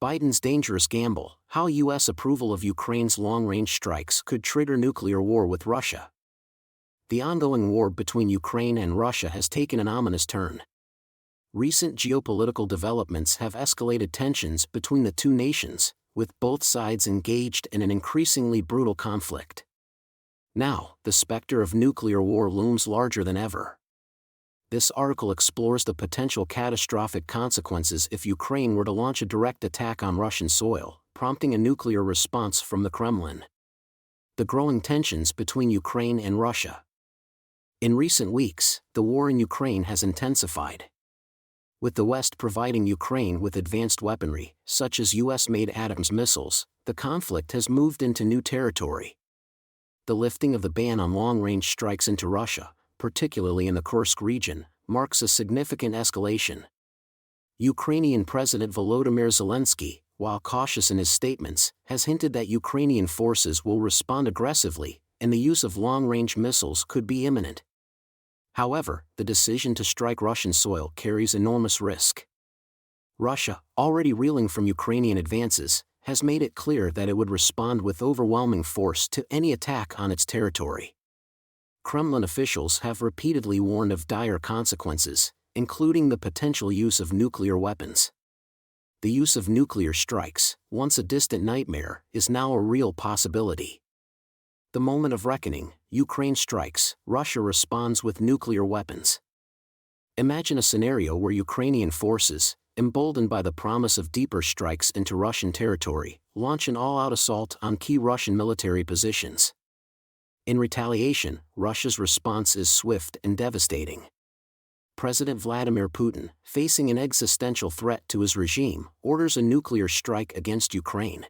Biden's dangerous gamble: how U.S. approval of Ukraine's long-range strikes could trigger nuclear war with Russia. The ongoing war between Ukraine and Russia has taken an ominous turn. Recent geopolitical developments have escalated tensions between the two nations, with both sides engaged in an increasingly brutal conflict. Now, the specter of nuclear war looms larger than ever. This article explores the potential catastrophic consequences if Ukraine were to launch a direct attack on Russian soil, prompting a nuclear response from the Kremlin. The growing tensions between Ukraine and Russia. In recent weeks, the war in Ukraine has intensified. With the West providing Ukraine with advanced weaponry, such as US-made ATACMS missiles, the conflict has moved into new territory. The lifting of the ban on long-range strikes into Russia, particularly in the Kursk region, marks a significant escalation. Ukrainian President Volodymyr Zelensky, while cautious in his statements, has hinted that Ukrainian forces will respond aggressively, and the use of long-range missiles could be imminent. However, the decision to strike Russian soil carries enormous risk. Russia, already reeling from Ukrainian advances, has made it clear that it would respond with overwhelming force to any attack on its territory. Kremlin officials have repeatedly warned of dire consequences, including the potential use of nuclear weapons. The use of nuclear strikes, once a distant nightmare, is now a real possibility. The moment of reckoning: Ukraine strikes, Russia responds with nuclear weapons. Imagine a scenario where Ukrainian forces, emboldened by the promise of deeper strikes into Russian territory, launch an all-out assault on key Russian military positions. In retaliation, Russia's response is swift and devastating. President Vladimir Putin, facing an existential threat to his regime, orders a nuclear strike against Ukraine.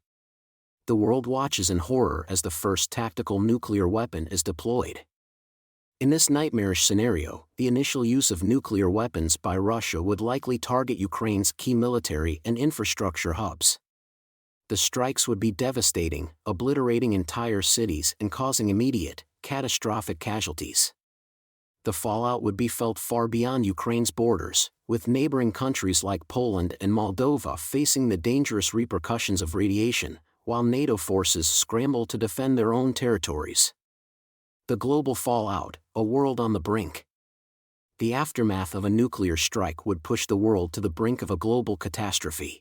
The world watches in horror as the first tactical nuclear weapon is deployed. In this nightmarish scenario, the initial use of nuclear weapons by Russia would likely target Ukraine's key military and infrastructure hubs. The strikes would be devastating, obliterating entire cities and causing immediate, catastrophic casualties. The fallout would be felt far beyond Ukraine's borders, with neighboring countries like Poland and Moldova facing the dangerous repercussions of radiation, while NATO forces scramble to defend their own territories. The global fallout: a world on the brink. The aftermath of a nuclear strike would push the world to the brink of a global catastrophe.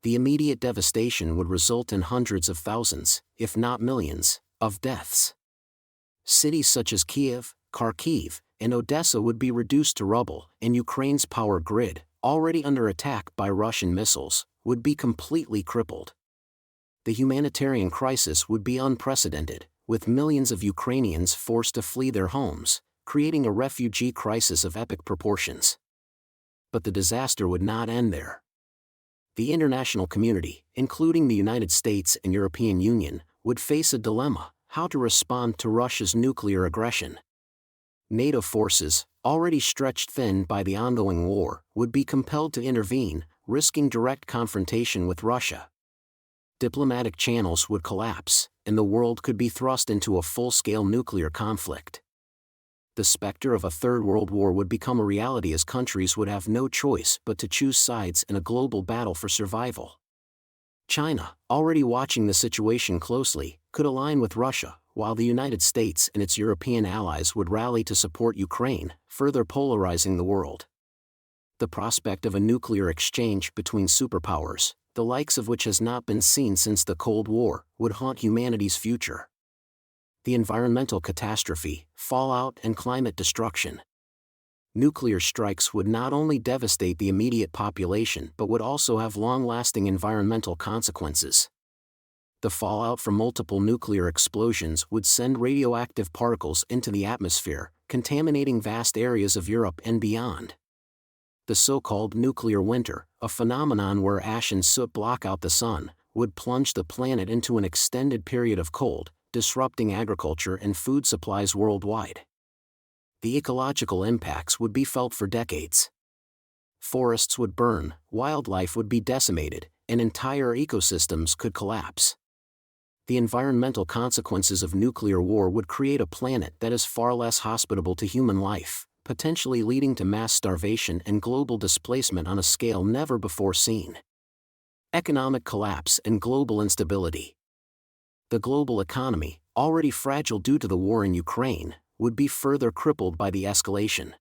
The immediate devastation would result in hundreds of thousands, if not millions, of deaths. Cities such as Kiev, Kharkiv, and Odessa would be reduced to rubble, and Ukraine's power grid, already under attack by Russian missiles, would be completely crippled. The humanitarian crisis would be unprecedented, with millions of Ukrainians forced to flee their homes, creating a refugee crisis of epic proportions. But the disaster would not end there. The international community, including the United States and European Union, would face a dilemma: how to respond to Russia's nuclear aggression. NATO forces, already stretched thin by the ongoing war, would be compelled to intervene, risking direct confrontation with Russia. Diplomatic channels would collapse, and the world could be thrust into a full-scale nuclear conflict. The specter of a Third World War would become a reality as countries would have no choice but to choose sides in a global battle for survival. China, already watching the situation closely, could align with Russia, while the United States and its European allies would rally to support Ukraine, further polarizing the world. The prospect of a nuclear exchange between superpowers, the likes of which has not been seen since the Cold War, would haunt humanity's future. The environmental catastrophe, fallout and climate destruction. Nuclear strikes would not only devastate the immediate population but would also have long-lasting environmental consequences. The fallout from multiple nuclear explosions would send radioactive particles into the atmosphere, contaminating vast areas of Europe and beyond. The so-called nuclear winter, a phenomenon where ash and soot block out the sun, would plunge the planet into an extended period of cold, disrupting agriculture and food supplies worldwide. The ecological impacts would be felt for decades. Forests would burn, wildlife would be decimated, and entire ecosystems could collapse. The environmental consequences of nuclear war would create a planet that is far less hospitable to human life, potentially leading to mass starvation and global displacement on a scale never before seen. Economic collapse and global instability. The global economy, already fragile due to the war in Ukraine, would be further crippled by the escalation.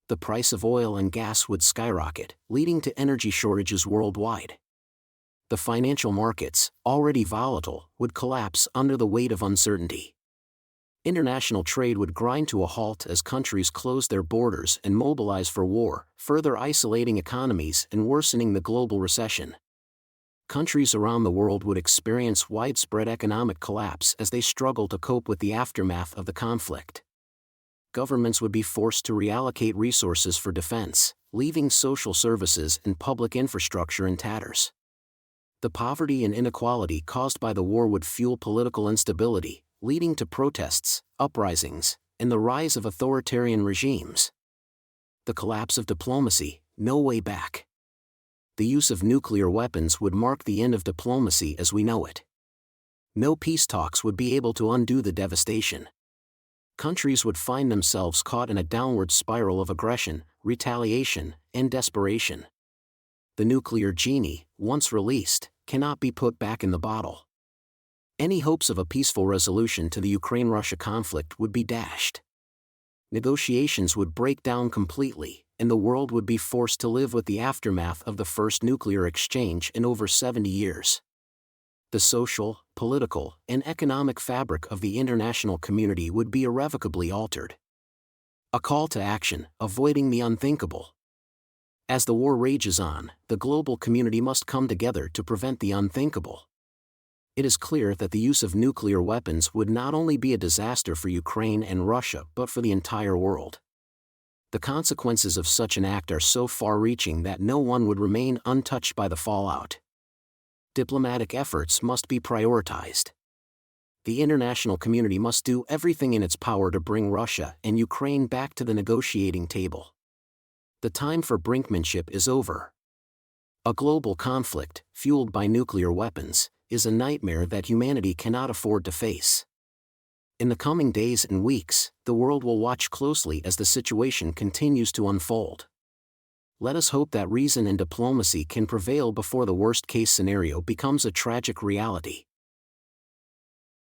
The price of oil and gas would skyrocket, leading to energy shortages worldwide. The financial markets, already volatile, would collapse under the weight of uncertainty. International trade would grind to a halt as countries close their borders and mobilize for war, further isolating economies and worsening the global recession. Countries around the world would experience widespread economic collapse as they struggle to cope with the aftermath of the conflict. Governments would be forced to reallocate resources for defense, leaving social services and public infrastructure in tatters. The poverty and inequality caused by the war would fuel political instability, leading to protests, uprisings, and the rise of authoritarian regimes. The collapse of diplomacy, no way back. The use of nuclear weapons would mark the end of diplomacy as we know it. No peace talks would be able to undo the devastation. Countries would find themselves caught in a downward spiral of aggression, retaliation, and desperation. The nuclear genie, once released, cannot be put back in the bottle. Any hopes of a peaceful resolution to the Ukraine-Russia conflict would be dashed. Negotiations would break down completely, and the world would be forced to live with the aftermath of the first nuclear exchange in over 70 years. The social, political, and economic fabric of the international community would be irrevocably altered. A call to action, avoiding the unthinkable. As the war rages on, the global community must come together to prevent the unthinkable. It is clear that the use of nuclear weapons would not only be a disaster for Ukraine and Russia but for the entire world. The consequences of such an act are so far-reaching that no one would remain untouched by the fallout. Diplomatic efforts must be prioritized. The international community must do everything in its power to bring Russia and Ukraine back to the negotiating table. The time for brinkmanship is over. A global conflict, fueled by nuclear weapons, is a nightmare that humanity cannot afford to face. In the coming days and weeks, the world will watch closely as the situation continues to unfold. Let us hope that reason and diplomacy can prevail before the worst-case scenario becomes a tragic reality.